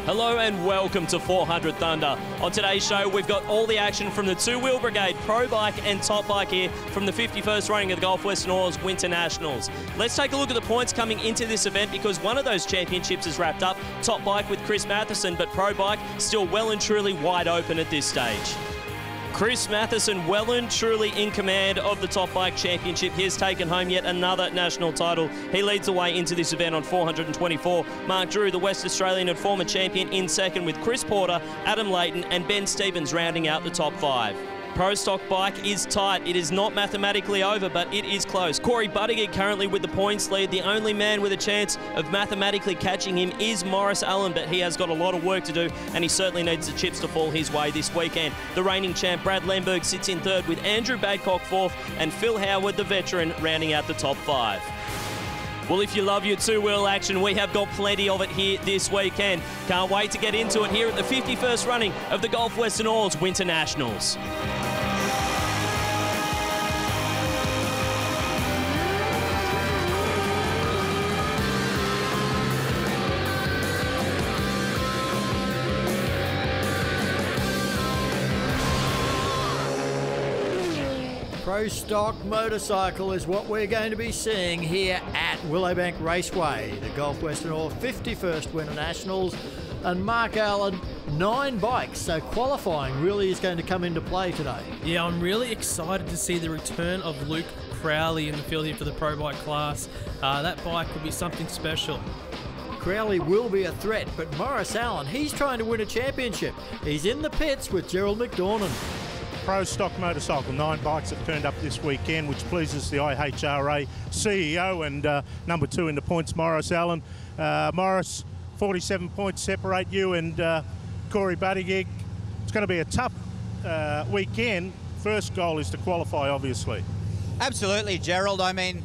Hello and welcome to 400 Thunder. On today's show, we've got all the action from the two-wheel brigade, Pro Bike and Top Bike here from the 51st running of the Gulf Western Autos Winternationals. Let's take a look at the points coming into this event because one of those championships is wrapped up. Top Bike with Chris Matheson, but Pro Bike still well and truly wide open at this stage. Chris Matheson well and truly in command of the Top Bike Championship. He has taken home yet another national title. He leads the way into this event on 424. Mark Drew, the West Australian and former champion, in second with Chris Porter, Adam Layton and Ben Stevens rounding out the top five. Pro Stock Bike is tight. It is not mathematically over, but it is close. Buttigieg currently with the points lead. The only man with a chance of mathematically catching him is Maurice, but he has got a lot of work to do, and he certainly needs the chips to fall his way this weekend. The reigning champ, Brad Lemberg, sits in third with Andrew Badcock fourth, and Phil Howard, the veteran, rounding out the top five. Well, if you love your two-wheel action, we have got plenty of it here this weekend. Can't wait to get into it here at the 51st running of the Gulf Western Autos Winternationals. Pro Stock motorcycle is what we're going to be seeing here at Willowbank Raceway, the Gulf Western Autos 51st Winternationals, and Mark Allen, 9 bikes, so qualifying really is going to come into play today. Yeah, I'm really excited to see the return of Luke Crowley in the field here for the Pro Bike class. That bike will be something special. Crowley will be a threat, but Maurice Allen, he's trying to win a championship. He's in the pits with Gerald McDornan. Pro Stock motorcycle, 9 bikes have turned up this weekend, which pleases the IHRA CEO and number 2 in the points, Maurice Allen. Maurice, 47 points separate you and Corey Buttigieg. It's going to be a tough weekend. First goal is to qualify, obviously. Absolutely, Gerald. I mean,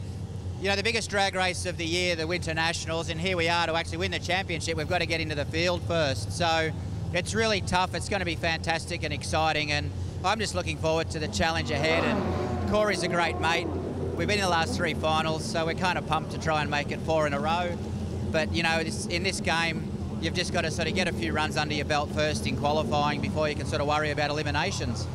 you know, the biggest drag race of the year, the Winternationals, and here we are to actually win the championship. We've got to get into the field first. So it's really tough. It's going to be fantastic and exciting, and I'm just looking forward to the challenge ahead. And Corey's a great mate. We've been in the last 3 finals, so we're kind of pumped to try and make it 4 in a row. But, you know, in this game, you've just got to sort of get a few runs under your belt first in qualifying before you can sort of worry about eliminations.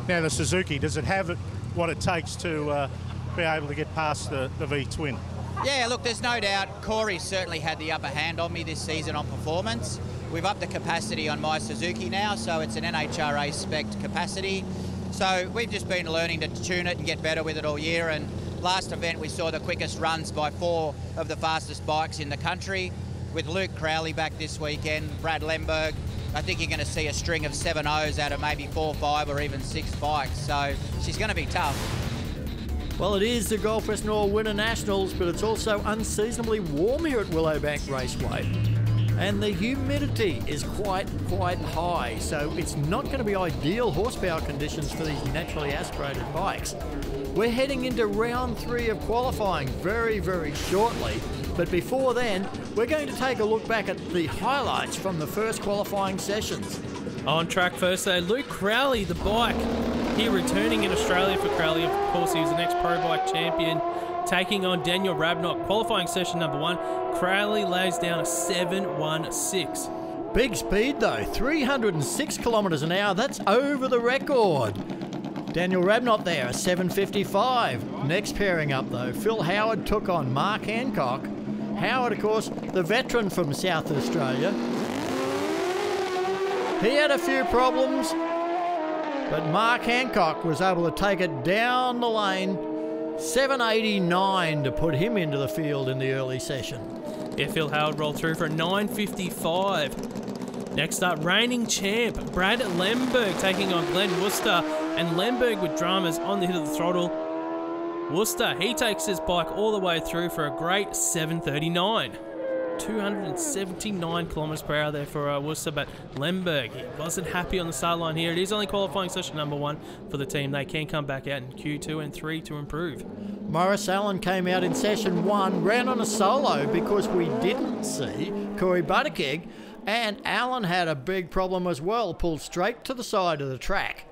Now, the Suzuki, does it have what it takes to be able to get past the V-twin? Yeah, look, there's no doubt Corey certainly had the upper hand on me this season on performance. We've upped the capacity on my Suzuki now, so it's an NHRA spec capacity. So we've just been learning to tune it and get better with it all year. And last event we saw the quickest runs by 4 of the fastest bikes in the country. With Luke Crowley back this weekend, Brad Lemberg, I think you're going to see a string of 7-0s out of maybe 4, 5 or even 6 bikes. So she's going to be tough. Well, it is the Gulf Western Autos Winternationals, but it's also unseasonably warm here at Willowbank Raceway. And the humidity is quite high, so it's not going to be ideal horsepower conditions for these naturally aspirated bikes. We're heading into round 3 of qualifying very shortly, but before then, we're going to take a look back at the highlights from the first qualifying sessions. On track first, though, Luke Crowley, the bike, here returning in Australia for Crowley. Of course, he was the next Pro Bike champion, taking on Daniel Rabnock. Qualifying session number 1, Crowley lays down a 7.16. Big speed though, 306 kilometres an hour, that's over the record. Daniel Rabnock there, a 7.55. Next pairing up though, Phil Howard took on Mark Hancock. Howard, of course, the veteran from South Australia. He had a few problems, but Mark Hancock was able to take it down the lane. 7.89 to put him into the field in the early session. Yeah, Phil Howard rolled through for a 9.55. Next up, reigning champ Brad Lemberg taking on Glenn Worcester, and Lemberg with dramas on the hit of the throttle. Worcester, he takes his bike all the way through for a great 7.39. 279 kilometres per hour there for Worcester, but Lemberg, he wasn't happy on the start line here. It is only qualifying session number 1 for the team. They can come back out in Q2 and 3 to improve. Maurice Allen came out in session 1, ran on a solo because we didn't see Corey Buttigieg, and Allen had a big problem as well, pulled straight to the side of the track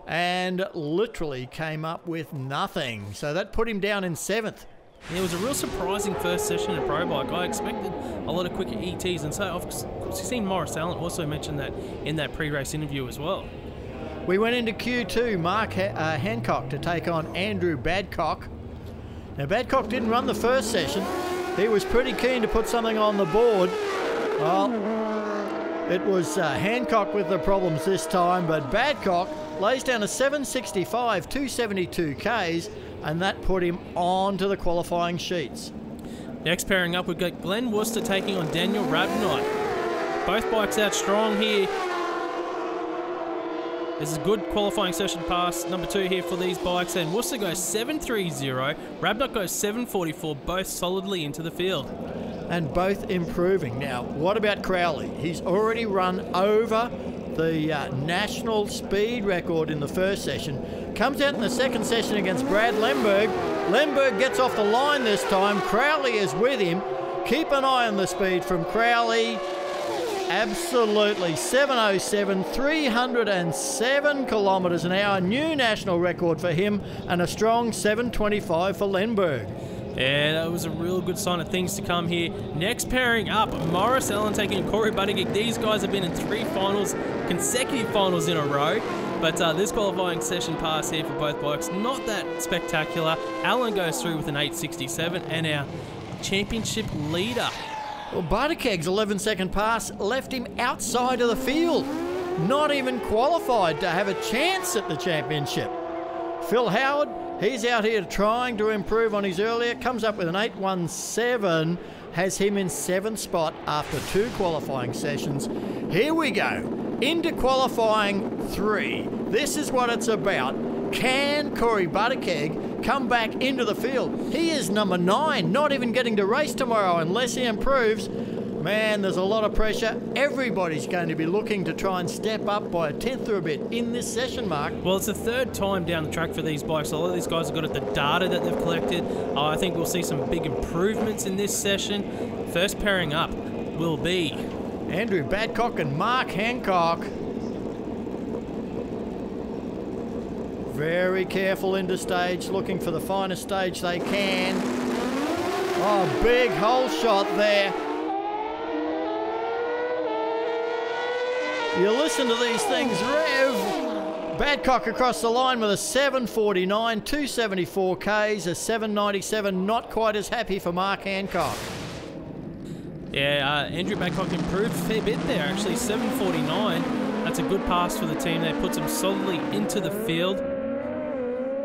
and literally came up with nothing. So that put him down in 7th. It was a real surprising first session at Pro Bike. I expected a lot of quicker ETs, and so I've seen Maurice Allen also mention that in that pre-race interview as well. We went into Q2, Mark Hancock to take on Andrew Badcock. Now, Badcock didn't run the first session. He was pretty keen to put something on the board. Well, it was Hancock with the problems this time, but Badcock lays down a 7:65, 272 Ks, and that put him on to the qualifying sheets. Next pairing up, we've got Glenn Worcester taking on Daniel Rabnott. Both bikes out strong here. This is a good qualifying session pass, number 2 here for these bikes, and Worcester goes 7.30, Rabnott goes 7.44, both solidly into the field. And both improving. Now, what about Crowley? He's already run over the national speed record in the first session. Comes out in the second session against Brad Lemberg. Lemberg gets off the line this time. Crowley is with him. Keep an eye on the speed from Crowley. Absolutely, 7:07, 307 kilometres an hour, new national record for him, and a strong 7:25 for Lemberg. Yeah, that was a real good sign of things to come here. Next pairing up, Maurice Allen taking Corey Buttigieg. These guys have been in 3 finals, consecutive finals in a row, but this qualifying session pass here for both bikes, not that spectacular. Allen goes through with an 8.67, and our championship leader. Well, Buttigieg's 11-second pass left him outside of the field. Not even qualified to have a chance at the championship. Phil Howard, he's out here trying to improve on his earlier, comes up with an 8.17, has him in 7th spot after 2 qualifying sessions. Here we go, into qualifying 3. This is what it's about. Can Corey Buttigieg come back into the field? He is number 9, not even getting to race tomorrow unless he improves. Man, there's a lot of pressure. Everybody's going to be looking to try and step up by a tenth or a bit in this session, Mark. Well, it's the 3rd time down the track for these bikes. A lot of these guys have got at the data that they've collected. I think we'll see some big improvements in this session. First pairing up will be Andrew Badcock and Mark Hancock. Very careful into stage, looking for the finest stage they can. Oh, big hole shot there. You listen to these things rev. Badcock across the line with a 7.49, 274 Ks, a 7.97. Not quite as happy for Mark Hancock. Yeah, Andrew Badcock improved a fair bit there, actually. 7.49. That's a good pass for the team there. Puts him solidly into the field.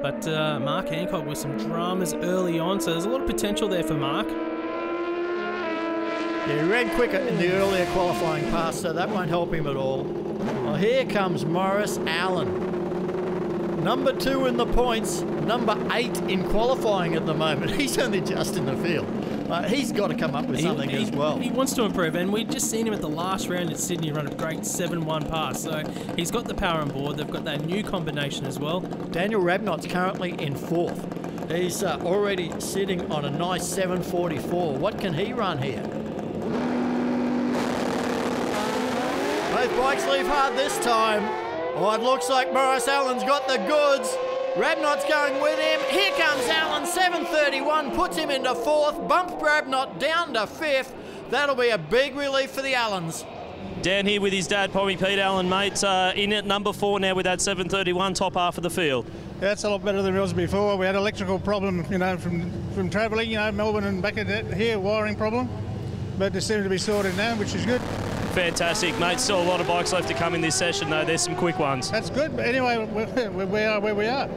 But Mark Hancock with some dramas early on, so there's a lot of potential there for Mark. Yeah, he ran quicker in the earlier qualifying pass, so that won't help him at all. Well, here comes Maurice Allen. Number 2 in the points, number 8 in qualifying at the moment. He's only just in the field. He's got to come up with something as well. He wants to improve, and we've just seen him at the last round in Sydney run a great 7.1 pass, so he's got the power on board. They've got that new combination as well. Daniel Rabnott's currently in 4th. He's already sitting on a nice 7.44. What can he run here? Both bikes leave hard this time. Oh, it looks like Maurice Allen's got the goods. Rabnott's going with him. Here comes Allen, 7.31, puts him into 4th, bumps Rabnott down to 5th. That'll be a big relief for the Allens. Dan here with his dad, Pommy Pete Allen, mate, in at number 4 now with that 7.31, top half of the field. Yeah, it's a lot better than it was before. We had an electrical problem, from travelling, Melbourne and back here, wiring problem. But they seem to be sorted now, which is good. Fantastic, mate. Still a lot of bikes left to come in this session, though. There's some quick ones. That's good. But anyway, we are where we are.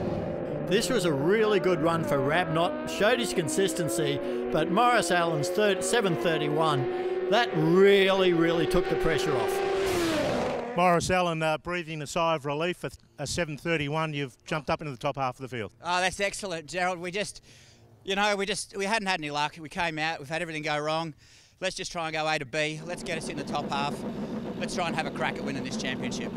This was a really good run for Rabnott. Showed his consistency, but Maurice Allen's 7.31, that really took the pressure off. Maurice Allen breathing a sigh of relief at a 7.31. You've jumped up into the top half of the field. Oh, that's excellent, Gerald. We hadn't had any luck. We came out. We've had everything go wrong. Let's just try and go A to B. Let's get us in the top half. Let's try and have a crack at winning this championship.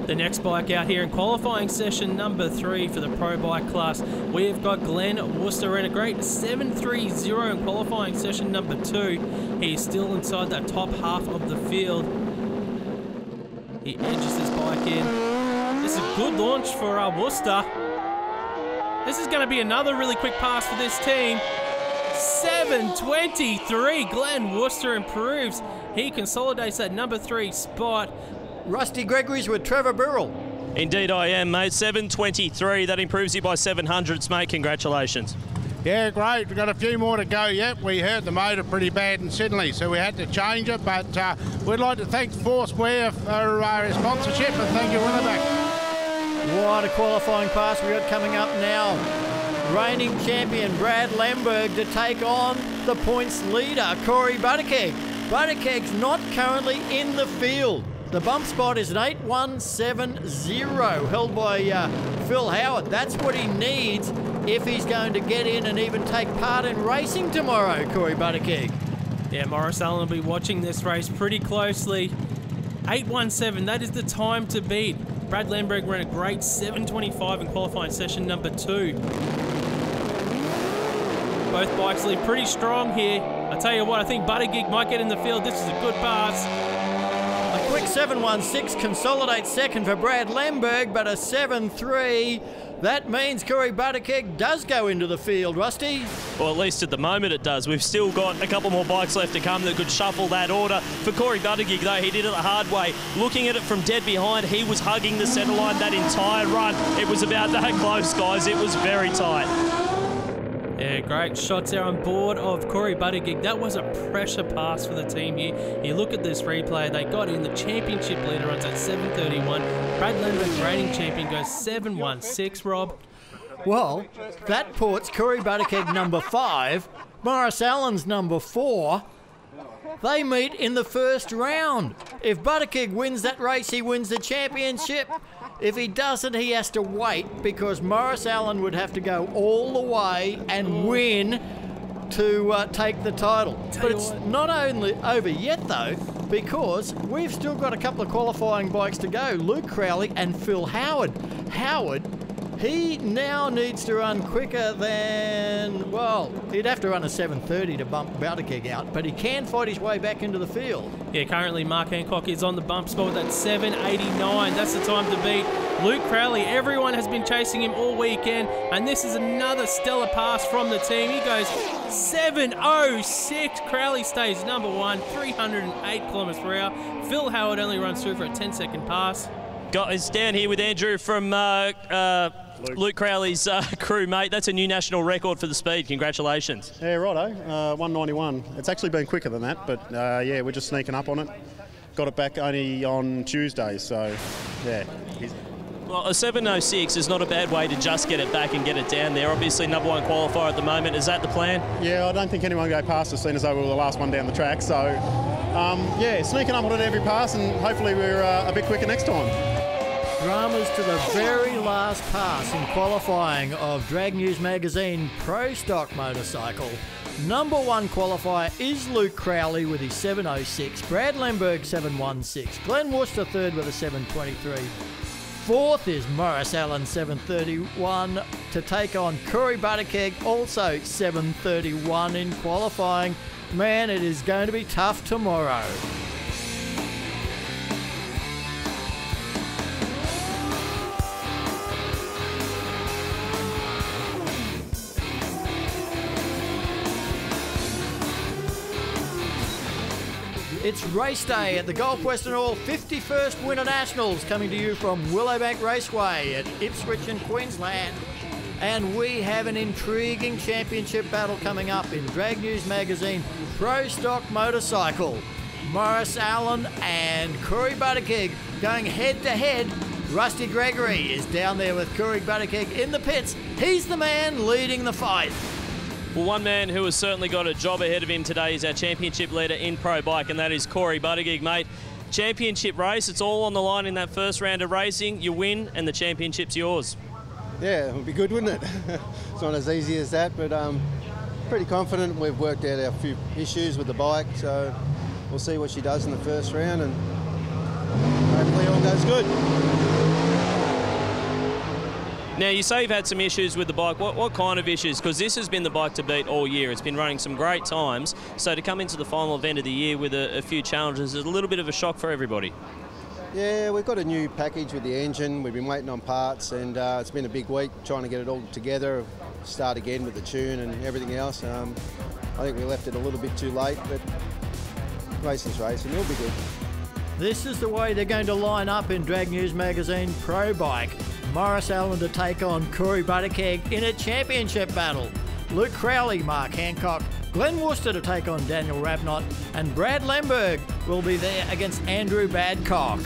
The next bike out here in qualifying session number 3 for the Pro Bike class, we have got Glenn Worcester in a great 7.30 in qualifying session number 2. He's still inside that top half of the field. He edges his bike in. This is a good launch for Worcester. This is going to be another really quick pass for this team. 7:23. Glenn Worcester improves. He consolidates that number 3 spot. Rusty Gregory's with Trevor Burrell. Indeed I am, mate. 7:23. That improves you by 700s, mate. Congratulations. Yeah, great. We've got a few more to go yet. We heard the motor pretty bad in Sydney, so we had to change it. But we'd like to thank Foursquare for our sponsorship, and thank you, Willowbank. What a qualifying pass we got coming up now. Reigning champion Brad Lemberg to take on the points leader, Corey Buttigieg. Buttigieg's not currently in the field. The bump spot is an 8.170, held by Phil Howard. That's what he needs if he's going to get in and even take part in racing tomorrow, Corey Buttigieg. Yeah, Maurice Allen will be watching this race pretty closely. 8:17, that is the time to beat. Brad Lemberg ran a great 7:25 in qualifying session number 2. Both bikes lead pretty strong here. I tell you what, I think Buttigieg might get in the field. This is a good pass. A quick 7.16 consolidates second for Brad Lemberg, but a 7.3. That means Corey Buttigieg does go into the field, Rusty. Well, at least at the moment it does. We've still got a couple more bikes left to come that could shuffle that order. For Corey Buttigieg, though, he did it the hard way. Looking at it from dead behind, he was hugging the centre line that entire run. It was about that close, guys. It was very tight. Yeah, great shots there on board of Corey Buttigieg. That was a pressure pass for the team here. You look at this replay, they got in. The championship leader runs at 7:31. Brad Lemberg, reigning champion, goes 7.16, Rob. Well, that puts Corey Buttigieg number 5, Maurice Allen's number 4. They meet in the first round. If Buttigieg wins that race, he wins the championship. If he doesn't, he has to wait because Maurice Allen would have to go all the way and win to take the title. But it's not only over yet, though, because we've still got a couple of qualifying bikes to go. Luke Crowley and Phil Howard. Howard, he now needs to run quicker than, well, he'd have to run a 7:30 to bump Buttigieg out, but he can fight his way back into the field. Yeah, currently Mark Hancock is on the bump spot with that 7:89. That's the time to beat. Luke Crowley, everyone has been chasing him all weekend, and this is another stellar pass from the team. He goes 7:06. Crowley stays number 1, 308 kilometres per hour. Phil Howard only runs through for a 10-second pass. It's down here with Andrew from Luke Crowley's crew, mate. That's a new national record for the speed. Congratulations. Yeah, righto. 191. It's actually been quicker than that, but yeah, we're just sneaking up on it. Got it back only on Tuesday, so yeah. Well, a 7:06 is not a bad way to just get it back and get it down there. Obviously, number 1 qualifier at the moment. Is that the plan? Yeah, I don't think anyone will go past us, seeing as though we were the last one down the track. So, yeah, sneaking up on it every pass, and hopefully we're a bit quicker next time. Dramas to the very last pass in qualifying of Drag News Magazine Pro Stock Motorcycle. Number 1 qualifier is Luke Crowley with his 7:06. Brad Lemberg 7:16. Glenn Worcester third with a 7:23. Fourth is Maurice Allen 7:31 to take on Corey Buttigieg, also 7:31 in qualifying. Man, it is going to be tough tomorrow. It's race day at the Gulf Western Oil 51st Winternationals, coming to you from Willowbank Raceway at Ipswich in Queensland. And we have an intriguing championship battle coming up in Drag News Magazine Pro Stock Motorcycle. Maurice Allen and Corey Buttigieg going head to head. Rusty Gregory is down there with Corey Buttigieg in the pits. He's the man leading the fight. Well, one man who has certainly got a job ahead of him today is our championship leader in Pro Bike, and that is Corey Buttigieg, mate. Championship race, it's all on the line in that first round of racing. You win, and the championship's yours. Yeah, it would be good, wouldn't it? It's not as easy as that, but pretty confident. We've worked out our few issues with the bike, so we'll see what she does in the first round, and hopefully all goes good. Now, you say you've had some issues with the bike. What kind of issues? Because this has been the bike to beat all year. It's been running some great times. So to come into the final event of the year with a few challenges is a little bit of a shock for everybody. Yeah, we've got a new package with the engine. We've been waiting on parts, and it's been a big week trying to get it all together. start again with the tune and everything else. I think we left it a little bit too late, but racing's racing. It'll be good. This is the way they're going to line up in Drag News Magazine Pro Bike. Maurice Allen to take on Corey Buttigieg in a championship battle. Luke Crowley, Mark Hancock, Glenn Worcester to take on Daniel Rabnott, and Brad Lemberg will be there against Andrew Badcock.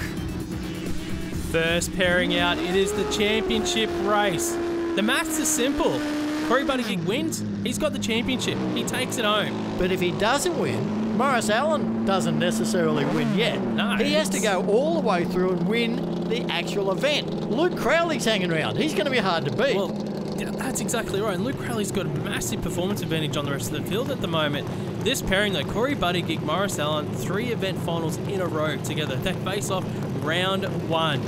First pairing out, it is the championship race. The maths is simple. Corey Buttigieg wins, he's got the championship. He takes it home. But if he doesn't win, Maurice Allen doesn't necessarily win yet. No. He has to go all the way through and win the actual event. Luke Crowley's hanging around. He's going to be hard to beat. Well, yeah, that's exactly right. And Luke Crowley's got a massive performance advantage on the rest of the field at the moment. This pairing, though, Corey Buttigieg, Maurice Allen, 3 event finals in a row together. They face off round 1.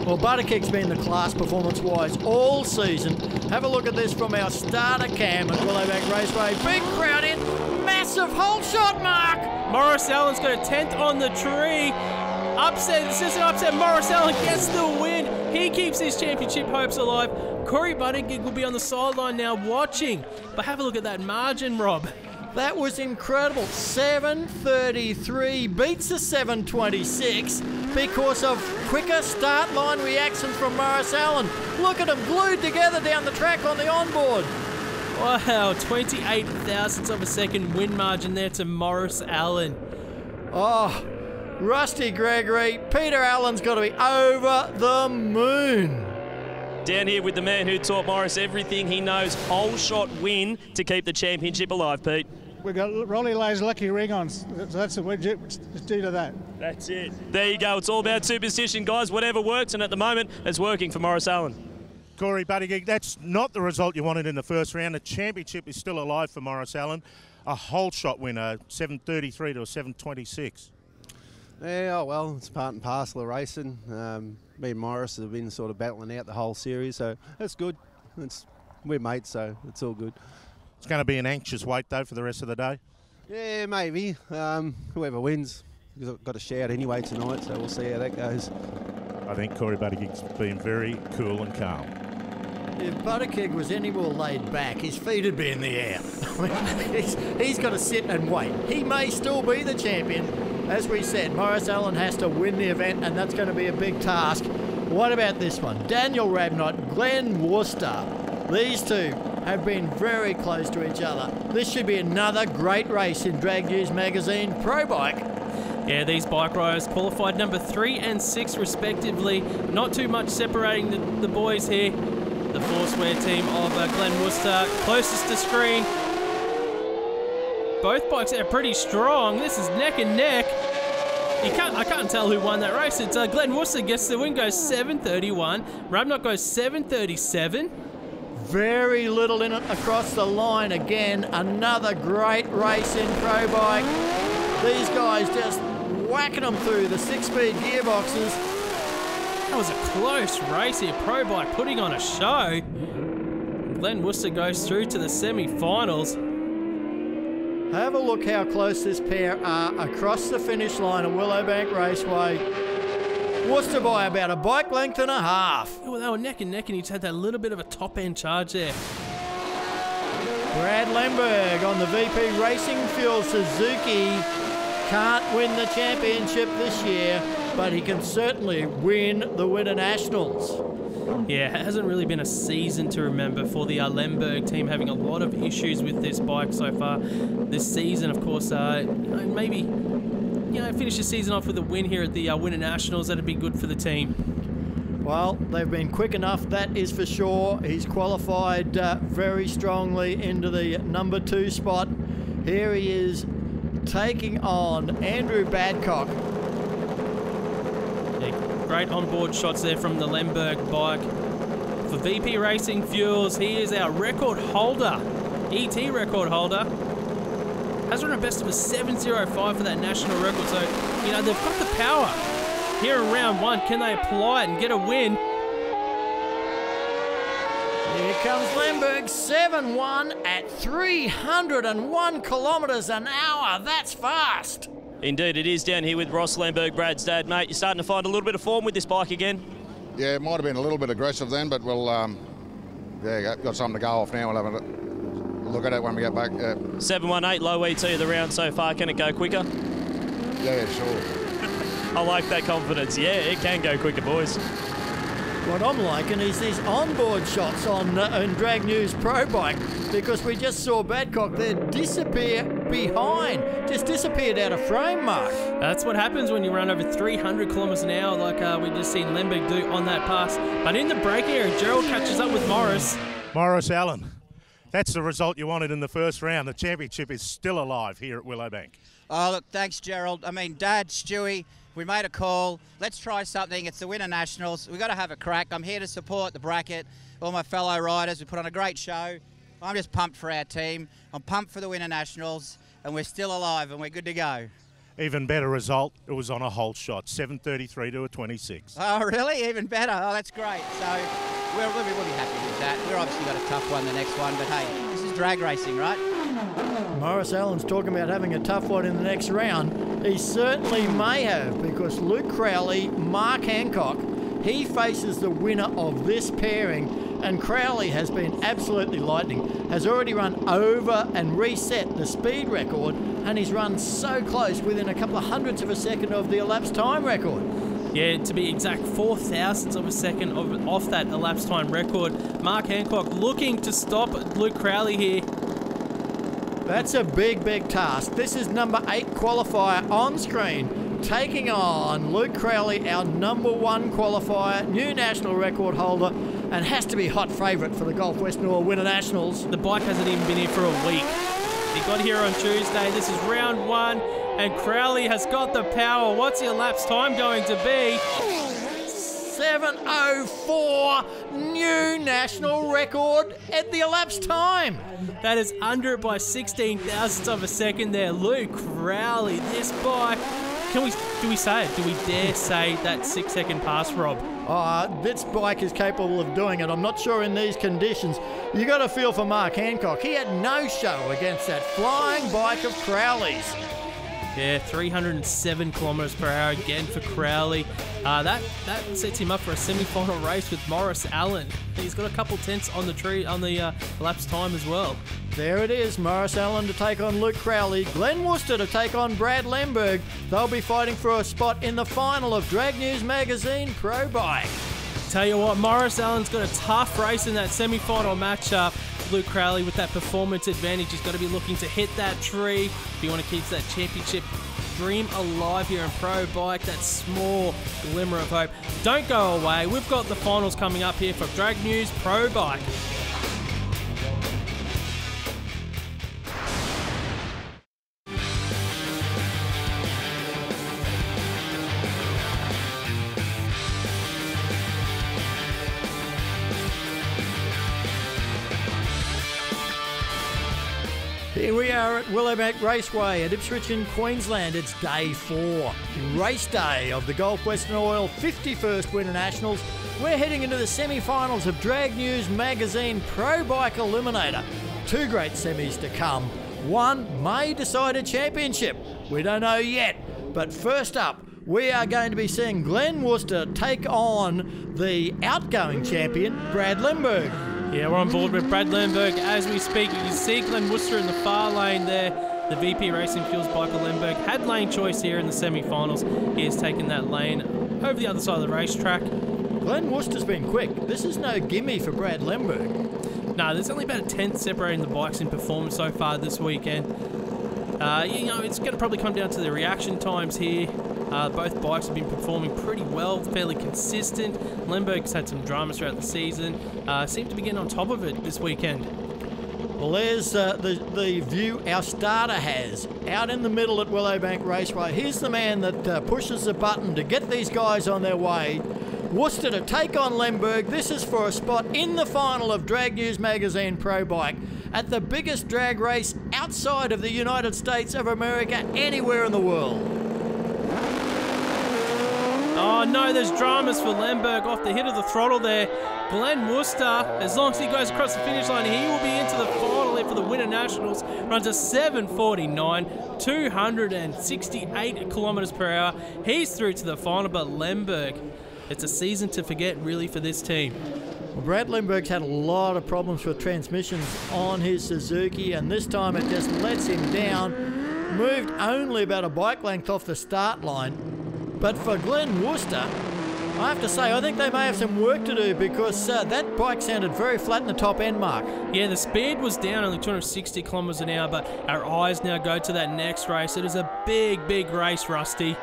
Well, Buttigieg's been the class performance-wise all season. Have a look at this from our starter cam at Willowbank Raceway. Big crowd in, massive hole shot mark. Maurice Allen's got a 10th on the tree. Upset, this is an upset. Maurice Allen gets the win. He keeps his championship hopes alive. Corey Buttigieg will be on the sideline now watching. But have a look at that margin, Rob. That was incredible. 7:33 beats a 7:26 because of quicker start line reactions from Maurice Allen. Look at them glued together down the track on the onboard. Wow, 28 thousandths of a second win margin there to Maurice Allen. Oh, Rusty Gregory, Peter Allen's got to be over the moon. Down here with the man who taught Maurice everything he knows, hole shot win to keep the championship alive, Pete. We've got Rolly Lay's lucky ring on, so that's the widget. It's due to that. That's it. There you go. It's all about superstition, guys. Whatever works, and at the moment, it's working for Maurice Allen. Corey Buttigieg, that's not the result you wanted in the first round. The championship is still alive for Maurice Allen. A hole shot winner, 7:33 to a 7:26. Yeah, oh well, it's part and parcel of racing. Me and Maurice have been sort of battling out the whole series, so that's good. We're mates, so it's all good. It's going to be an anxious wait, though, for the rest of the day. Yeah, maybe. Whoever wins, we've got a shout anyway tonight, so we'll see how that goes. I think Corey Buttigieg's been very cool and calm. If Buttigieg was any more laid back, his feet would be in the air. He's got to sit and wait. He may still be the champion. As we said, Maurice Allen has to win the event, and that's going to be a big task. What about this one? Daniel Rabnott, Glenn Worcester. These two have been very close to each other. This should be another great race in Drag News Magazine Pro Bike. Yeah, these bike riders qualified number 3 and 6 respectively. Not too much separating the boys here. The foursquare team of Glenn Worcester, closest to screen. Both bikes are pretty strong. This is neck and neck. I can't tell who won that race. It's Glenn Worcester gets the win, goes 7:31. Rabnott goes 7:37. Very little in it across the line again. Another great race in Pro Bike. These guys just whacking them through the 6-speed gearboxes. That was a close race here. Pro Bike putting on a show. Glenn Worcester goes through to the semi-finals. Have a look how close this pair are across the finish line at Willowbank Raceway. Worcester by about a bike length and a half. Oh, they were neck and neck, and he's had that little bit of a top-end charge there. Brad Lemberg on the VP Racing Fuel Suzuki. Can't win the championship this year, but he can certainly win the Winternationals. Yeah, it hasn't really been a season to remember for the Lemberg team, having a lot of issues with this bike so far this season. Of course, maybe finish the season off with a win here at the Winternationals. That'd be good for the team. Well, they've been quick enough, that is for sure. He's qualified very strongly into the number 2 spot. Here he is taking on Andrew Badcock. Yeah, great onboard shots there from the Lemberg bike. For VP Racing Fuels, he is our record holder, ET record holder. Has run a best of a 7:05 for that national record, so, they've got the power. Here in round 1, can they apply it and get a win? Here comes Lemberg, 7-1 at 301 kilometres an hour. That's fast. Indeed, it is down here with Ross Lemberg, Brad's dad. Mate, you're starting to find a little bit of form with this bike again? Yeah, it might have been a little bit aggressive then, but we'll yeah, got something to go off now. We'll have a look at it when we get back. 718 low ET of the round so far. Can it go quicker? Yeah, sure. I like that confidence. Yeah, it can go quicker, boys. What I'm liking is these onboard shots on Drag News Pro Bike, because we just saw Badcock there disappear behind, just disappeared out of frame, Mark. That's what happens when you run over 300 kilometres an hour, like we just seen Lemberg do on that pass. But in the braking area, Gerald catches up with Maurice. Maurice Allen. That's the result you wanted in the first round. The championship is still alive here at Willowbank. Oh, look, thanks, Gerald. I mean, Dad, Stewie, we made a call. Let's try something. It's the Winternationals. We've got to have a crack. I'm here to support the bracket, all my fellow riders. We put on a great show. I'm just pumped for our team. I'm pumped for the Winternationals, and we're still alive, and we're good to go. Even better result, it was on a whole shot, 7:33 to a 26. Oh, really? Even better? Oh, that's great. So we'll be happy with that. We've obviously got a tough one, the next one, but hey, this is drag racing, right? Maurice Allen's talking about having a tough one in the next round. He certainly may have, because Luke Crowley, Mark Hancock, he faces the winner of this pairing, and Crowley has been absolutely lightning, has already run over and reset the speed record, and he's run so close, within a couple of hundredths of a second of the elapsed time record. Yeah, to be exact, 0.004 of a second off that elapsed time record. Mark Hancock looking to stop Luke Crowley here. That's a big, big task. This is number 8 qualifier on screen, taking on Luke Crowley, our number 1 qualifier, new national record holder, and has to be hot favourite for the Gulf West North Winternationals. The bike hasn't even been here for a week. He got here on Tuesday. This is round 1, and Crowley has got the power. What's the elapsed time going to be? 7:04, new national record at the elapsed time. That is under it by 16 thousandths of a second there. Luke Crowley, this bike. Do we dare say that 6-second pass, Rob? This bike is capable of doing it. I'm not sure in these conditions. You got to feel for Mark Hancock. He had no show against that flying bike of Crowley's. Yeah, 307 kilometres per hour again for Crowley. That sets him up for a semi-final race with Maurice Allen. He's got a couple tenths on the elapsed time as well. There it is, Maurice Allen to take on Luke Crowley, Glenn Worcester to take on Brad Lemberg. They'll be fighting for a spot in the final of Drag News Magazine Pro Bike. Tell you what, Maurice Allen's got a tough race in that semi-final matchup. Luke Crowley with that performance advantage, he's got to be looking to hit that tree if he want to keep that championship dream alive here in Pro Bike, that small glimmer of hope. Don't go away, we've got the finals coming up here for Drag News Pro Bike. Here we are at Willowbank Raceway at Ipswich in Queensland. It's day 4, race day of the Gulf Western Oil 51st Winternationals. We're heading into the semi-finals of Drag News Magazine Pro Bike Eliminator. 2 great semis to come. One may decide a championship. We don't know yet. But first up, we are going to be seeing Glenn Worcester take on the outgoing champion, Brad Lemberg. Yeah, we're on board with Brad Lemberg as we speak. You can see Glenn Worcester in the far lane there. The VP Racing Fuels biker Lemberg had lane choice here in the semi-finals. He has taken that lane over the other side of the racetrack. Glenn Worcester's been quick. This is no gimme for Brad Lemberg. No, there's only about a tenth separating the bikes in performance so far this weekend. It's going to probably come down to the reaction times here. Both bikes have been performing pretty well, fairly consistent. Lemberg's had some drama throughout the season. Seemed to be getting on top of it this weekend. Well, there's the view our starter has out in the middle at Willowbank Raceway. Here's the man that pushes the button to get these guys on their way. Worcester to take on Lemberg. This is for a spot in the final of Drag News Magazine Pro Bike at the biggest drag race outside of the United States of America anywhere in the world. Oh no, there's dramas for Lemberg off the hit of the throttle there. Glenn Worcester, as long as he goes across the finish line, he will be into the final here for the Winternationals. Runs a 7:49, 268 kilometres per hour. He's through to the final, but Lemberg, it's a season to forget really for this team. Well, Brad Lemberg's had a lot of problems with transmissions on his Suzuki, and this time it just lets him down. Moved only about a bike length off the start line. But for Glenn Worcester, I have to say, I think they may have some work to do, because that bike sounded very flat in the top end, Mark. Yeah, the speed was down only 260 kilometres an hour, but our eyes now go to that next race. It is a big, big race, Rusty.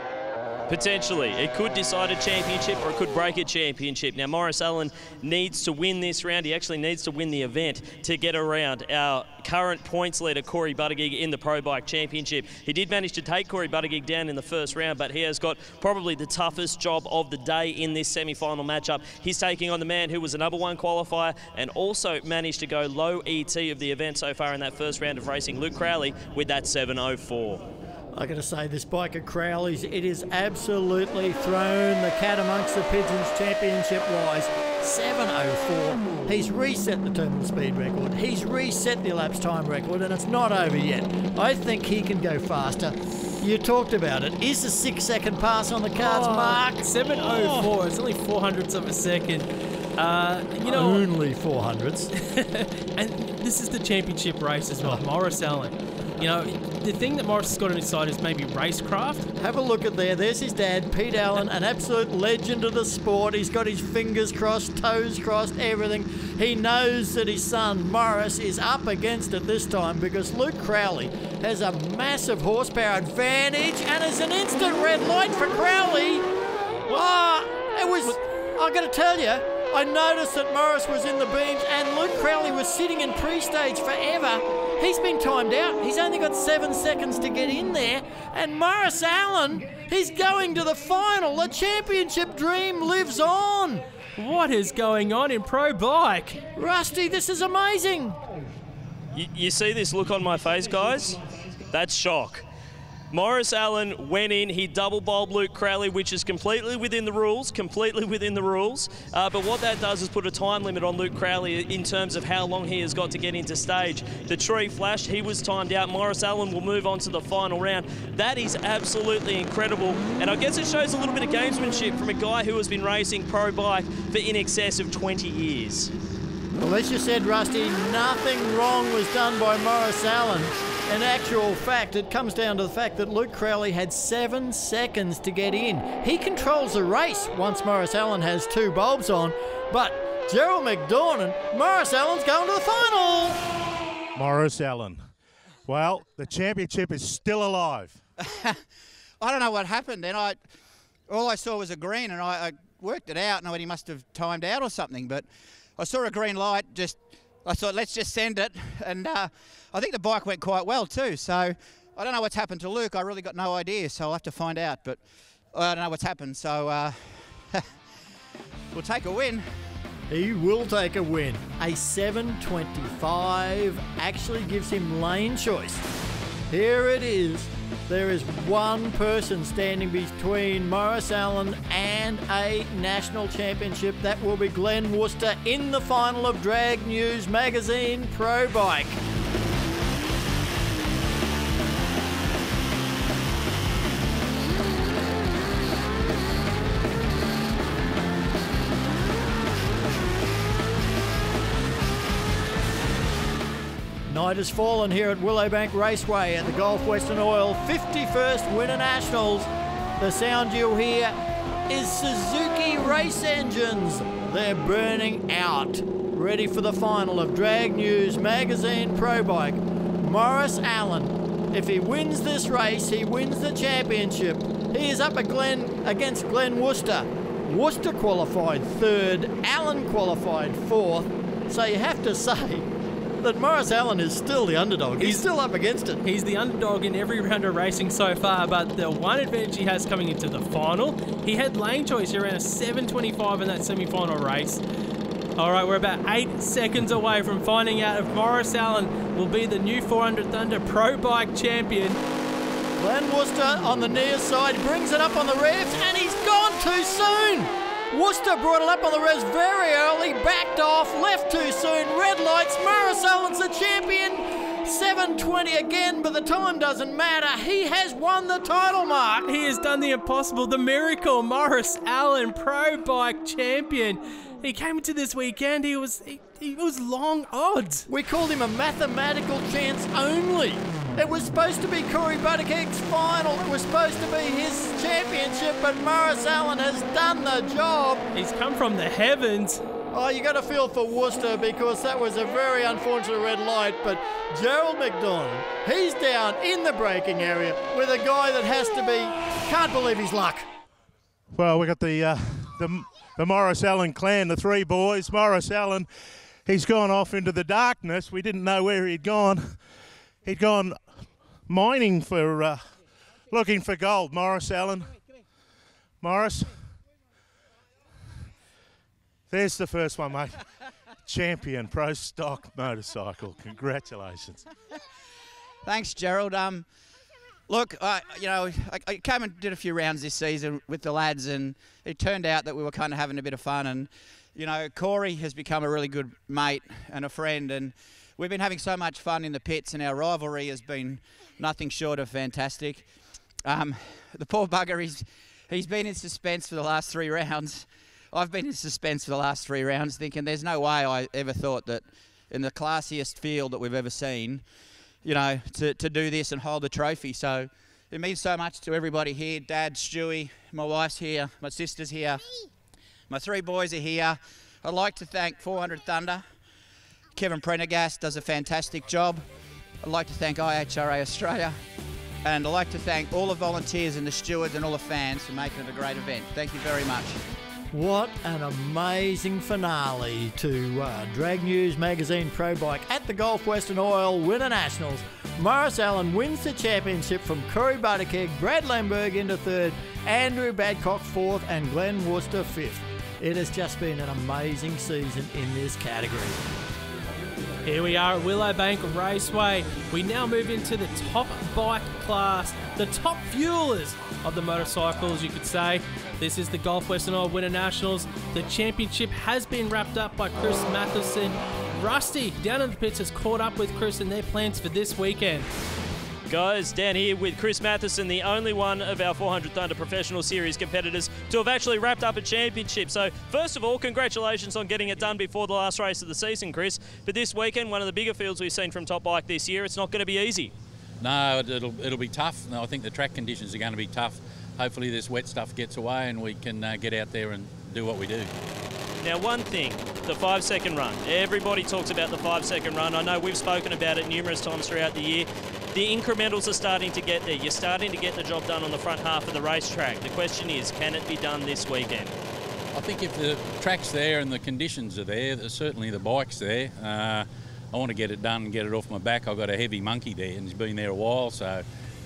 Potentially. It could decide a championship or it could break a championship. Now, Maurice Allen needs to win this round. He actually needs to win the event to get around our current points leader, Corey Buttigieg, in the Pro Bike Championship. He did manage to take Corey Buttigieg down in the first round, but he has got probably the toughest job of the day in this semi-final matchup. He's taking on the man who was a number 1 qualifier and also managed to go low ET of the event so far in that first round of racing, Luke Crowley, with that 7.04. I got to say, this bike at Crowley's, it is absolutely thrown the cat amongst the pigeons championship-wise. 7.04. He's reset the terminal speed record. He's reset the elapsed time record, and it's not over yet. I think he can go faster. You talked about it. Is the 6-second pass on the cards, Mark? 7.04. It's only 400ths of a second. You know, only 400ths. And this is the championship race as well. Maurice Allen. You know, the thing that Maurice has got on his side is maybe racecraft. Have a look at there. There's his dad, Pete Allen, an absolute legend of the sport. He's got his fingers crossed, toes crossed, everything. He knows that his son, Maurice, is up against it this time, because Luke Crowley has a massive horsepower advantage, and it's an instant red light for Crowley. I've got to tell you, I noticed that Maurice was in the beams and Luke Crowley was sitting in pre-stage forever. He's been timed out. He's only got 7 seconds to get in there. And Maurice Allen, he's going to the final. The championship dream lives on. What is going on in Pro Bike? Rusty, this is amazing. You see this look on my face, guys? That's shock. Maurice Allen went in, he double-bowled Luke Crowley, which is completely within the rules, but what that does is put a time limit on Luke Crowley in terms of how long he has got to get into stage. The tree flashed, he was timed out. Maurice Allen will move on to the final round. That is absolutely incredible, and I guess it shows a little bit of gamesmanship from a guy who has been racing Pro Bike for in excess of 20 years. Well, as you said, Rusty, nothing wrong was done by Maurice Allen. In actual fact, it comes down to the fact that Luke Crowley had 7 seconds to get in. He controls the race once Maurice Allen has 2 bulbs on, but Gerald McDornan, Maurice Allen's going to the final. Maurice Allen. Well, the championship is still alive. I don't know what happened then. All I saw was a green, and I worked it out, and he must have timed out or something, but I saw a green light, I thought, let's just send it, and I think the bike went quite well too, so I don't know what's happened to Luke. I really got no idea, so I'll have to find out, but I don't know what's happened, so we'll take a win. He will take a win. A 7.25 actually gives him lane choice. Here it is. There is one person standing between Maurice Allen and a national championship. That will be Glenn Worcester in the final of Drag News Magazine Pro Bike. Night has fallen here at Willowbank Raceway at the Gulf Western Oil 51st Winternationals. The sound you'll hear is Suzuki race engines. They're burning out. Ready for the final of Drag News Magazine Pro Bike. Maurice Allen, if he wins this race, he wins the championship. He is up against Glenn Worcester. Worcester qualified 3rd, Allen qualified 4th. So you have to say that Maurice Allen is still the underdog. He's still up against it. He's the underdog in every round of racing so far, but the one advantage he has coming into the final, he had lane choice around a 7.25 in that semi-final race. All right, we're about 8 seconds away from finding out if Maurice Allen will be the new 400 Thunder Pro Bike champion. Glenn Worcester on the near side brings it up on the revs, and he's gone too soon. Worcester brought it up on the revs very early, backed off, left too soon, red lights. Maurice Allen's the champion. 7.20 again, but the time doesn't matter. He has won the title, Mark. He has done the impossible, the miracle. Maurice Allen, Pro Bike champion. He came into this weekend, he was long odds. We called him a mathematical chance only. It was supposed to be Corey Buttigieg's final. It was supposed to be his championship, but Maurice Allen has done the job. He's come from the heavens. Oh, you got to feel for Worcester because that was a very unfortunate red light, but Gerald McDonald, he's down in the braking area with a guy that has to be, can't believe his luck. Well, we got the Maurice Allen clan, the three boys. Maurice Allen, he's gone off into the darkness. We didn't know where he'd gone. He'd gone mining for, looking for gold. Maurice Allen. Maurice. There's the first one, mate. Champion Pro Stock motorcycle. Congratulations. Thanks, Gerald. Look, I came and did a few rounds this season with the lads, and it turned out that we were kind of having a bit of fun. And, you know, Corey has become a really good mate and a friend, and we've been having so much fun in the pits, and our rivalry has been nothing short of fantastic. The poor bugger, he's been in suspense for the last 3 rounds. I've been in suspense for the last 3 rounds, thinking there's no way I ever thought that in the classiest field that we've ever seen, you know, to do this and hold the trophy. So it means so much to everybody here. Dad, Stewie, my wife's here, my sister's here, my 3 boys are here. I'd like to thank 400 Thunder. Kevin Prendergast does a fantastic job. I'd like to thank IHRA Australia. And I'd like to thank all the volunteers and the stewards and all the fans for making it a great event. Thank you very much. What an amazing finale to Drag News Magazine Pro Bike at the Gulf Western Oil Winternationals. Maurice Allen wins the championship from Corey Buttigieg, Brad Lemberg into 3rd, Andrew Badcock 4th, and Glenn Worcester 5th. It has just been an amazing season in this category. Here we are at Willowbank Raceway. We now move into the top bike class, the top fuelers of the motorcycles, you could say. This is the Gulf Western Oil Winternationals. The championship has been wrapped up by Chris Matheson. Rusty, down in the pits, has caught up with Chris and their plans for this weekend. Guys, down here with Chris Matheson, the only one of our 400 Thunder Professional Series competitors to have actually wrapped up a championship. So, first of all, congratulations on getting it done before the last race of the season, Chris. But this weekend, one of the bigger fields we've seen from Top Bike this year, it's not going to be easy. No, it'll be tough. No, I think the track conditions are going to be tough. Hopefully this wet stuff gets away and we can get out there and do what we do. Now, one thing, the 5-second run. Everybody talks about the 5-second run. I know we've spoken about it numerous times throughout the year. The incrementals are starting to get there. You're starting to get the job done on the front half of the racetrack. The question is, can it be done this weekend? I think if the track's there and the conditions are there, certainly the bike's there. I want to get it done and get it off my back. I've got a heavy monkey there and he's been there a while, so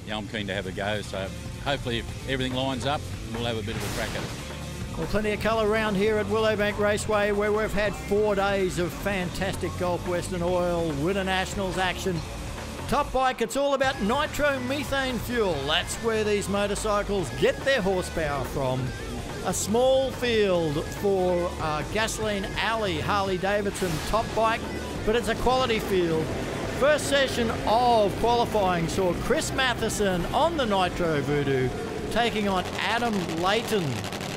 yeah, I'm keen to have a go. So hopefully if everything lines up, we'll have a bit of a crack at it. Well, plenty of colour around here at Willowbank Raceway, where we've had 4 days of fantastic Gulf Western Oil Winternationals action. Top Bike, it's all about nitromethane fuel. That's where these motorcycles get their horsepower from. A small field for Gasoline Alley Harley Davidson Top Bike, but it's a quality field. First session of qualifying saw Chris Matheson on the Nitro Voodoo taking on Adam Layton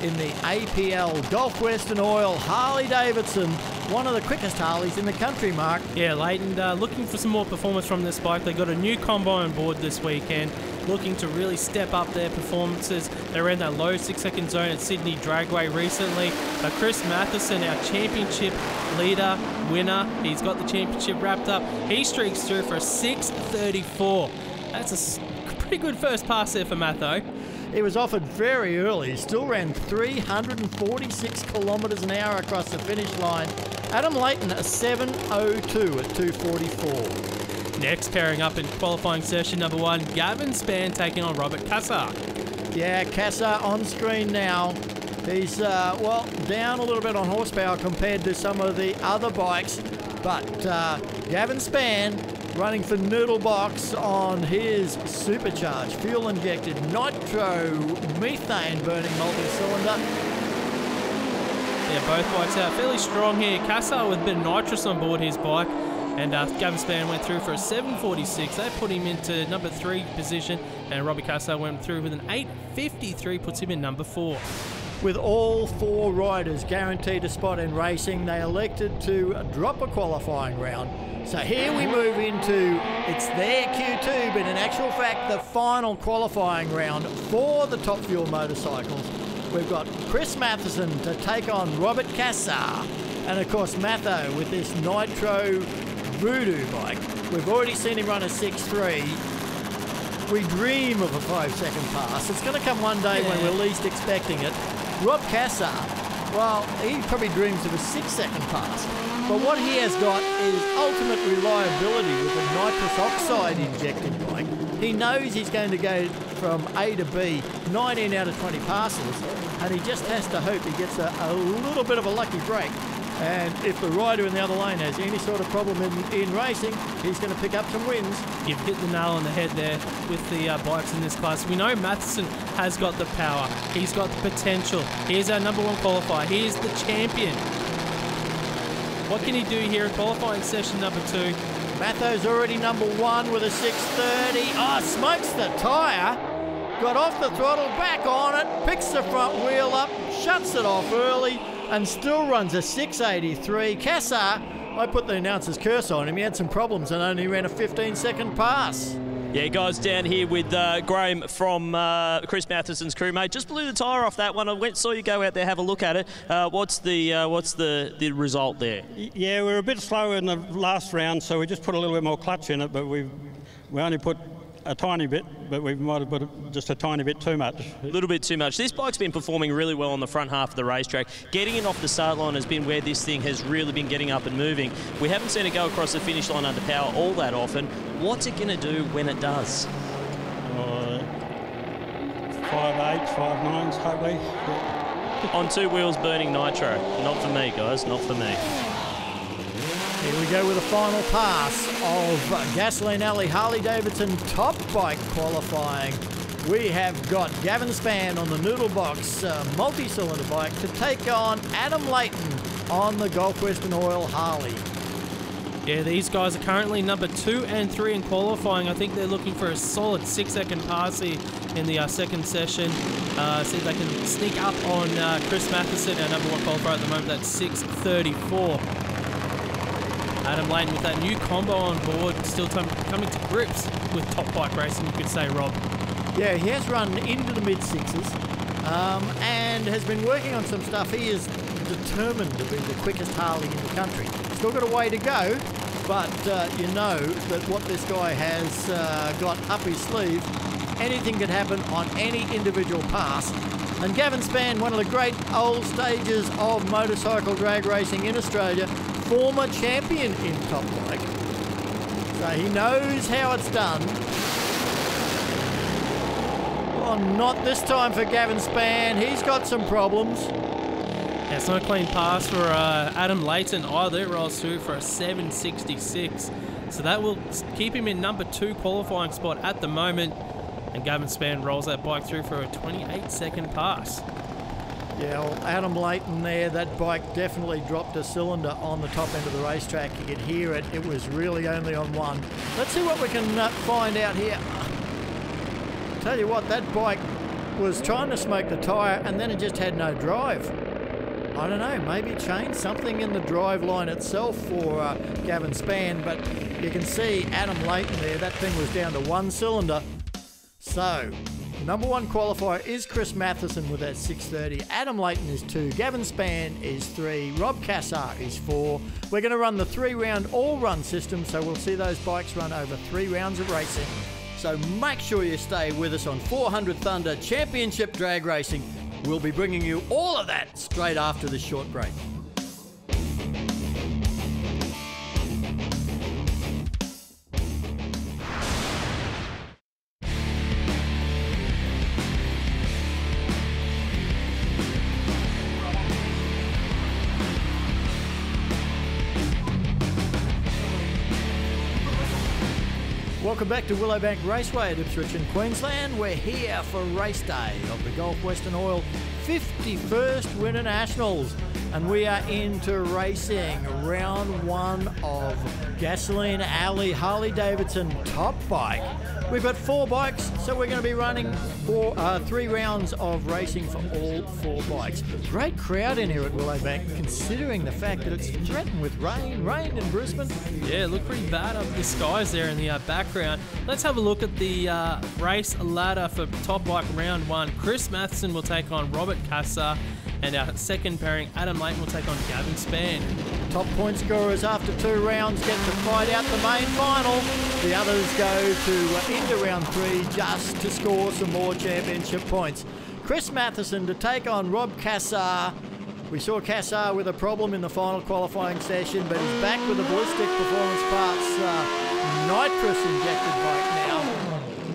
in the APL Gulf Western Oil Harley Davidson, one of the quickest Harleys in the country, Mark. Yeah, Layton looking for some more performance from this bike. They got a new combine board this weekend, looking to really step up their performances. They ran that low 6-second zone at Sydney Dragway recently. Chris Matheson, our championship leader, winner, he's got the championship wrapped up. He streaks through for a 6:34. That's a pretty good first pass there for Matho. He was offered very early. He still ran 346 kilometres an hour across the finish line. Adam Layton, a 7:02 at 2:44. Next, pairing up in qualifying session number 1, Gavin Spann taking on Robert Cassar. Yeah, Cassar on screen now. He's, well, down a little bit on horsepower compared to some of the other bikes, but Gavin Spann running for Noodle Box on his supercharged, fuel-injected, nitro-methane burning multi-cylinder. Yeah, both bikes out fairly strong here. Cassar with a bit of nitrous on board his bike, and Gavin Spann went through for a 7:46. That put him into number 3 position, and Robbie Cassar went through with an 8:53, puts him in number 4. With all 4 riders guaranteed a spot in racing, they elected to drop a qualifying round. So here we move into, it's their Q2, but in actual fact, the final qualifying round for the Top Fuel motorcycles. We've got Chris Matheson to take on Robert Cassar. And of course, Matho with this Nitro Voodoo bike. We've already seen him run a 6.3. We dream of a 5-second pass. It's going to come one day when we're least expecting it. Rob Cassar, well, he probably dreams of a 6-second pass. But what he has got is ultimate reliability with a nitrous oxide injected bike. He knows he's going to go from A to B 19 out of 20 passes, and he just has to hope he gets a little bit of a lucky break. And if the rider in the other lane has any sort of problem in racing, he's going to pick up some wins. You've hit the nail on the head there with the bikes in this class. We know Matheson has got the power. He's got the potential. He's our #1 qualifier. He is the champion. What can he do here in qualifying session number 2? Matho's already #1 with a 6.30. Oh, smokes the tyre. Got off the throttle, back on it, picks the front wheel up, shuts it off early, and still runs a 6.83. Cassar, I put the announcer's curse on him. He had some problems and only ran a 15-second pass. Yeah, guys, down here with Graham from Chris Matheson's crew, mate. Just blew the tyre off that one. I saw you go out there, have a look at it. What's the result there? Yeah, we were a bit slower in the last round, so we just put a little bit more clutch in it, but we only put a tiny bit, but we might have put just a tiny bit too much. A little bit too much. This bike's been performing really well on the front half of the racetrack. Getting it off the start line has been where this thing has really been getting up and moving. We haven't seen it go across the finish line under power all that often. What's it going to do when it does? 5.8s, 5.9s, hopefully. Yeah. On 2 wheels burning nitro. Not for me, guys, not for me. Here we go with a final pass of Gasoline Alley Harley-Davidson Top Bike qualifying. We have got Gavin Spann on the Noodle Box multi-cylinder bike to take on Adam Layton on the Gulf Western Oil Harley. Yeah, these guys are currently number 2 and 3 in qualifying. I think they're looking for a solid 6-second pass here in the second session. See if they can sneak up on Chris Matheson, our #1 qualifier at the moment. That's 6.34. Adam Layton with that new combo on board, still coming to grips with top bike racing, you could say, Rob. Yeah, he has run into the mid-6s and has been working on some stuff. He is determined to be the quickest Harley in the country. Still got a way to go, but you know that what this guy has got up his sleeve, anything could happen on any individual pass. And Gavin Spann, one of the great old stages of motorcycle drag racing in Australia, former champion in Top Bike. So he knows how it's done. Oh, not this time for Gavin Spann. He's got some problems. Yeah, it's not a clean pass for Adam Layton either. It rolls through for a 7.66. So that will keep him in #2 qualifying spot at the moment. And Gavin Spann rolls that bike through for a 28-second pass. Yeah, well, Adam Layton there, that bike definitely dropped a cylinder on the top end of the racetrack. You could hear it. It was really only on one. Let's see what we can find out here. Tell you what, that bike was trying to smoke the tyre and then it just had no drive. I don't know, maybe change something in the drive line itself for Gavin Spann, but you can see Adam Layton there, that thing was down to 1 cylinder. So, #1 qualifier is Chris Matheson with that 6.30. Adam Layton is 2. Gavin Spann is 3. Rob Cassar is 4. We're going to run the 3-round all-run system, so we'll see those bikes run over 3 rounds of racing. So make sure you stay with us on 400 Thunder Championship Drag Racing. We'll be bringing you all of that straight after this short break. Welcome back to Willowbank Raceway at Ipswich in Queensland. We're here for race day of the Gulf Western Oil 51st Winternationals. And we are into racing. Round 1 of Gasoline Alley Harley-Davidson Top Bike. We've got 4 bikes, so we're going to be running 3 rounds of racing for all 4 bikes. Great crowd in here at Willowbank, considering the fact that it's threatened with rain in Brisbane. Yeah, look pretty bad up the skies there in the background. Let's have a look at the race ladder for Top Bike Round 1. Chris Matheson will take on Robert Cassar, and our second pairing, Adam Layton, will take on Gavin Spann. Top point scorers after 2 rounds get to fight out the main final. The others go into round 3 just to score some more championship points. Chris Matheson to take on Rob Cassar. We saw Cassar with a problem in the final qualifying session, but he's back with the Ballistic Performance Parts nitrous injected bike now.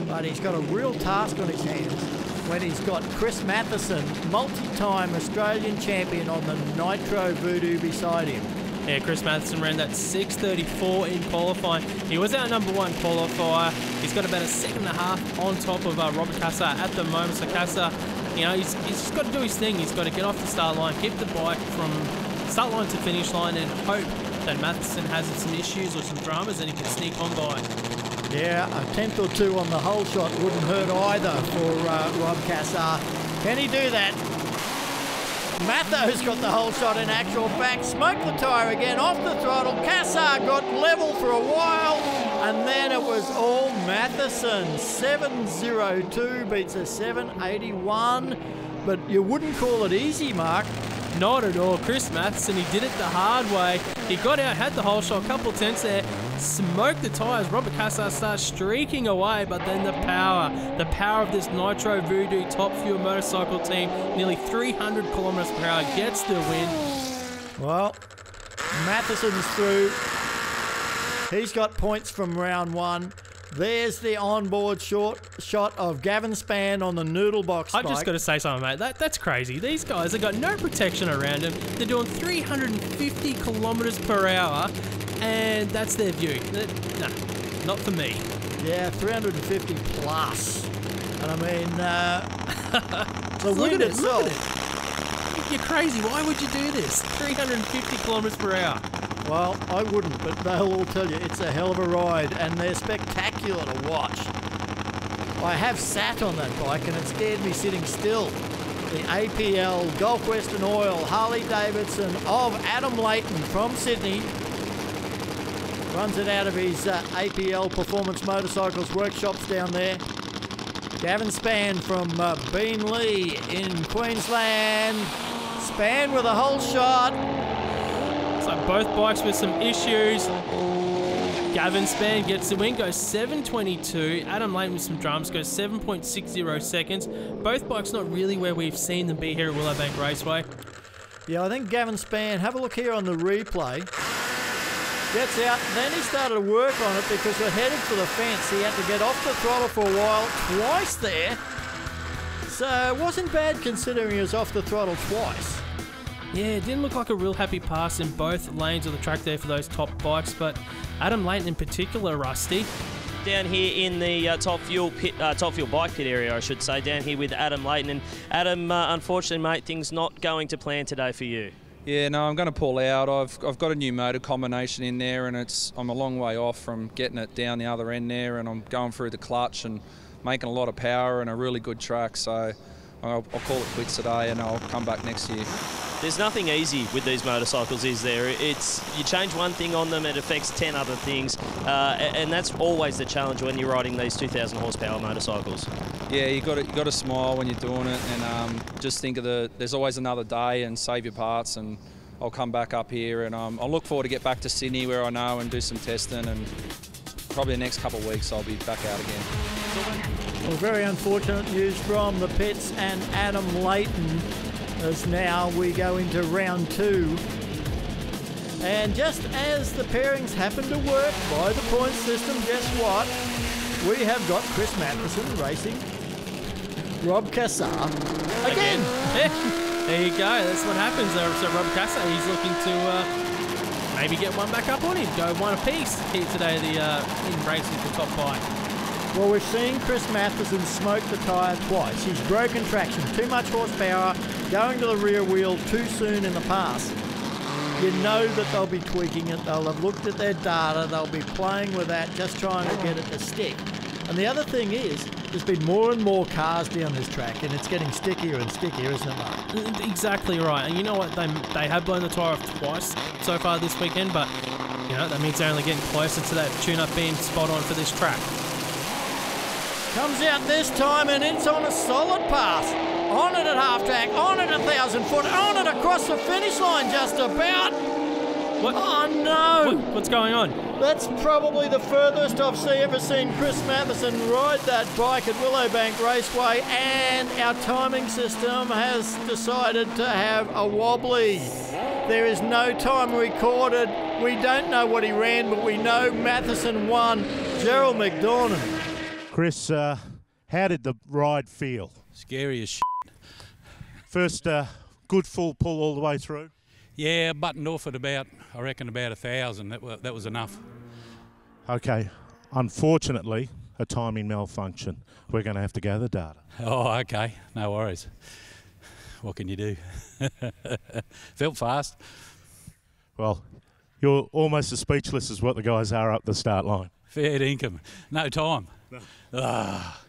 But he's got a real task on his hands when he's got Chris Matheson, multi-time Australian champion, on the Nitro Voodoo beside him. Yeah, Chris Matheson ran that 6:34 in qualifying. He was our number 1 qualifier. He's got about a second and a half on top of Robert Cassar at the moment. So Cassar, you know, he's just got to do his thing. He's got to get off the start line, keep the bike from start line to finish line, and hope that Matheson has some issues or some dramas and he can sneak on by. Yeah, a 10th or 2 on the whole shot wouldn't hurt either for Rob Cassar. Can he do that? Matho's got the whole shot in actual fact. Smoked the tyre again, off the throttle. Cassar got level for a while, and then it was all Matheson. 7:02 beats a 7:81, but you wouldn't call it easy, Mark. Not at all. Chris Matheson, he did it the hard way. He got out, had the whole shot, a couple of tenths there, smoked the tyres. Robert Cassar starts streaking away, but then the power of this Nitro Voodoo Top Fuel motorcycle team, nearly 300 kilometres per hour, gets the win. Well, Matheson's through. He's got points from round 1. There's the onboard shot of Gavin Spann on the Noodle Box bike. I've just got to say something, mate. That's crazy. These guys have got no protection around them. They're doing 350 kilometres per hour, and that's their view. No, not for me. Yeah, 350 plus. And I mean, the wind itself. You're crazy. Why would you do this? 350 kilometres per hour. Well, I wouldn't, but they'll all tell you it's a hell of a ride, and they're spectacular to watch. I have sat on that bike, and it scared me sitting still. The APL Gulf Western Oil Harley-Davidson of Adam Layton from Sydney. Runs it out of his APL Performance Motorcycles workshops down there. Gavin Spann from Beenleigh in Queensland. Spann with a whole shot. So both bikes with some issues. Gavin Spann gets the win, goes 7:22. Adam Layton with some drums goes 7.60 seconds. Both bikes not really where we've seen them be here at Willowbank Raceway. Yeah, I think Gavin Spann, have a look here on the replay. Gets out, then he started to work on it because we're headed for the fence. He had to get off the throttle for a while, twice there. So it wasn't bad considering he was off the throttle twice. Yeah, it didn't look like a real happy pass in both lanes of the track there for those top bikes, but Adam Layton in particular, Rusty. Down here in the top fuel bike pit area, I should say, down here with Adam Layton. And Adam, unfortunately, mate, things not going to plan today for you. Yeah, no, I'm going to pull out. I've got a new motor combination in there, and I'm a long way off from getting it down the other end there, and I'm going through the clutch and making a lot of power and a really good track. So I'll call it quits today, and I'll come back next year. There's nothing easy with these motorcycles, is there? It's you change one thing on them, it affects 10 other things, and that's always the challenge when you're riding these 2,000 horsepower motorcycles. Yeah, you got to smile when you're doing it, and just think of there's always another day, and save your parts. And I'll come back up here, and I'll look forward to get back to Sydney where I know and do some testing, and probably the next couple of weeks I'll be back out again. Well, very unfortunate news from the pits and Adam Layton, as now we go into round 2. And just as the pairings happen to work by the point system, guess what? We have got Chris Matheson racing Rob Cassar again. There you go. That's what happens. So Rob Cassar, he's looking to maybe get one back up on him. Go one apiece here today in racing for top bike. Well, we've seen Chris Matheson smoke the tyre twice. He's broken traction, too much horsepower, going to the rear wheel too soon in the pass. You know that they'll be tweaking it. They'll have looked at their data. They'll be playing with that, just trying to get it to stick. And the other thing is, there's been more and more cars down this track, and it's getting stickier and stickier, isn't it, Mark? Exactly right. And you know what? They have blown the tyre off twice so far this weekend, but you know that means they're only getting closer to that tune-up being spot on for this track. Comes out this time, and it's on a solid pass. On it at half track, on it 1,000 foot, on it across the finish line just about. What? Oh no! What's going on? That's probably the furthest I've ever seen Chris Matheson ride that bike at Willowbank Raceway, and our timing system has decided to have a wobbly. There is no time recorded. We don't know what he ran, but we know Matheson won. Gerald McDornan. Chris, how did the ride feel? Scary as shit. First good full pull all the way through? Yeah, buttoned off at about 1,000. That was enough. Okay. Unfortunately, a timing malfunction. We're going to have to gather data. Oh, okay. No worries. What can you do? Felt fast. Well, you're almost as speechless as what the guys are up the start line. Fair dinkum. No time. No. Ah.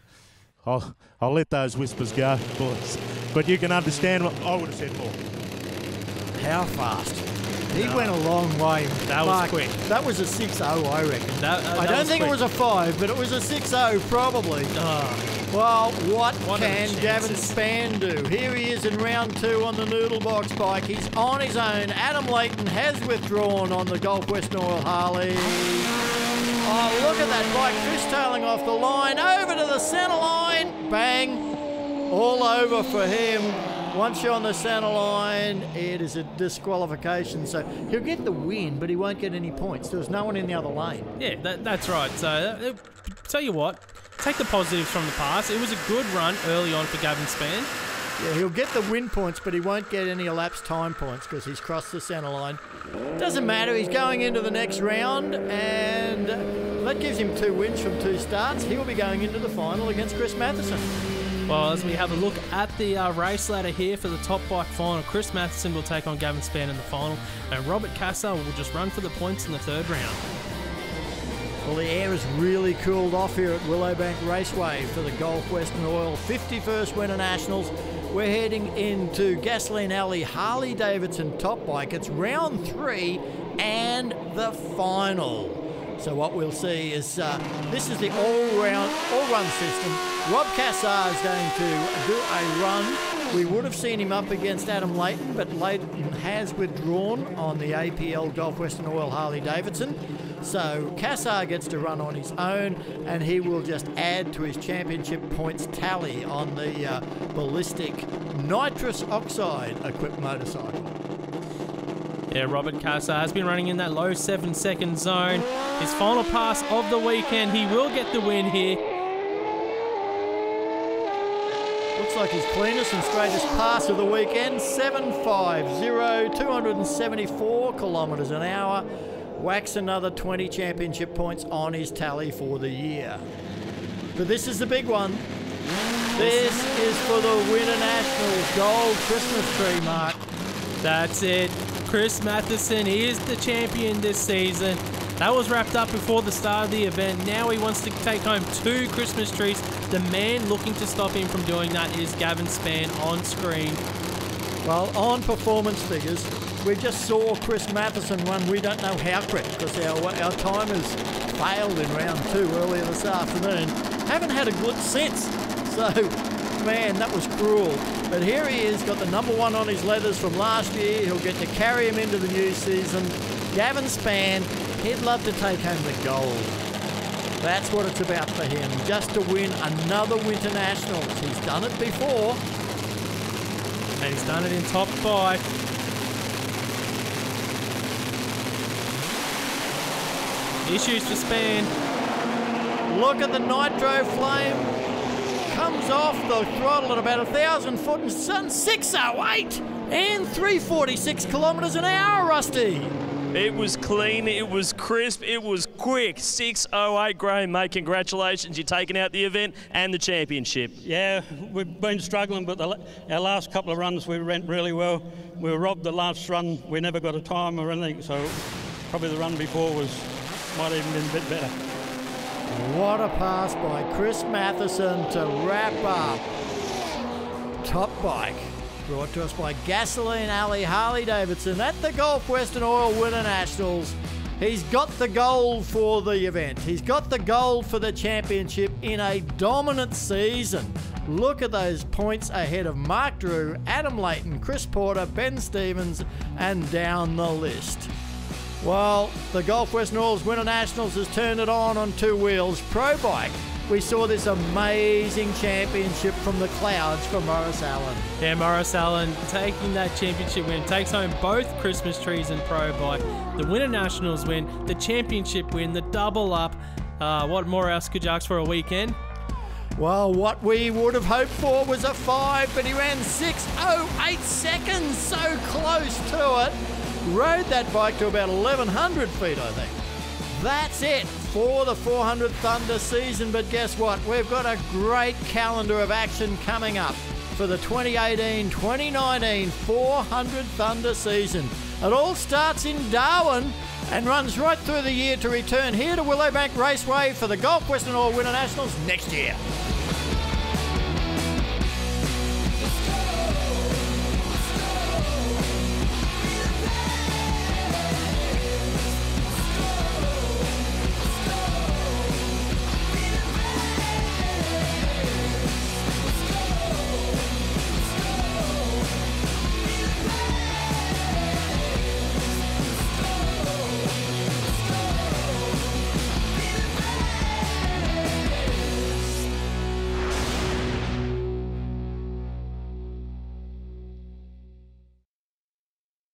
I'll let those whispers go, boys. But you can understand what I would have said more. How fast? He went a long way. That was quick. That was a 6.0, I reckon. I don't think it was a 5, but it was a 6.0 probably. Well, what can Gavin Spann do? Here he is in round 2 on the Noodle Box bike. He's on his own. Adam Layton has withdrawn on the Gulf Western Oil Harley. Oh, look at that bike fishtailing off the line, over to the centre line. Bang. All over for him. Once you're on the centre line, it is a disqualification. So he'll get the win, but he won't get any points. There was no one in the other lane. Yeah, that's right. So, tell you what, take the positives from the pass. It was a good run early on for Gavin Spann. Yeah, he'll get the win points, but he won't get any elapsed time points because he's crossed the centre line. Doesn't matter, he's going into the next round, and that gives him 2 wins from 2 starts. He will be going into the final against Chris Matheson. Well, as we have a look at the race ladder here for the top bike final, Chris Matheson will take on Gavin Spann in the final, and Robert Cassar will just run for the points in the 3rd round. Well, the air has really cooled off here at Willowbank Raceway for the Gulf Western Oil 51st Winternationals. We're heading into Gasoline Alley Harley Davidson top bike. It's round 3 and the final. So what we'll see is this is the all-run system. Rob Cassar is going to do a run. We would have seen him up against Adam Layton, but Layton has withdrawn on the APL Gulf Western Oil Harley Davidson. So Cassar gets to run on his own, and he will just add to his championship points tally on the ballistic nitrous oxide equipped motorcycle. Yeah, Robert Cassar has been running in that low 7-second zone. His final pass of the weekend, he will get the win here. Looks like his cleanest and straightest pass of the weekend, 7.50, 274 kilometres an hour. Whacks another 20 championship points on his tally for the year. But this is the big one. This is for the Winternationals Gold Christmas tree, Mark. That's it. Chris Matheson is the champion this season. That was wrapped up before the start of the event. Now he wants to take home 2 Christmas trees. The man looking to stop him from doing that is Gavin Spann on screen. Well, on performance figures, we just saw Chris Matheson run. We don't know how quick because our timers failed in round 2 earlier this afternoon. Haven't had a good since. So, man, that was cruel. But here he is, got the number 1 on his leathers from last year. He'll get to carry him into the new season. Gavin Spann, he'd love to take home the gold. That's what it's about for him, just to win another Winternationals. He's done it before. And he's done it in top bike. Issues for Spann. Look at the nitro flame. Comes off the throttle at about 1,000 foot and 608 and 346 kilometres an hour, Rusty. It was clean, it was crisp, it was quick. 6:08, Graham, mate. Congratulations. You're taking out the event and the championship. Yeah, we've been struggling, but our last couple of runs we went really well. We were robbed the last run. We never got a time or anything, so probably the run before might even been a bit better. What a pass by Chris Matheson to wrap up. Top Bike, brought to us by Gasoline Alley Harley-Davidson at the Gulf Western Oil Winternationals. He's got the gold for the event. He's got the gold for the championship in a dominant season. Look at those points ahead of Mark Drew, Adam Layton, Chris Porter, Ben Stevens, and down the list. Well, the Gulf Western Oils Winternationals has turned it on two wheels. Pro Bike, we saw this amazing championship from the clouds for Maurice Allen. Yeah, Maurice Allen taking that championship win, takes home both Christmas trees and Pro Bike. The Winternationals win, the championship win, the double up. What more else could you ask for a weekend? Well, what we would have hoped for was a 5, but he ran 6:08 seconds, so close to it. Rode that bike to about 1,100 feet, I think. That's it for the 400 Thunder season, but guess what? We've got a great calendar of action coming up for the 2018-2019 400 Thunder season. It all starts in Darwin and runs right through the year to return here to Willowbank Raceway for the Gulf Western Oil Winternationals next year.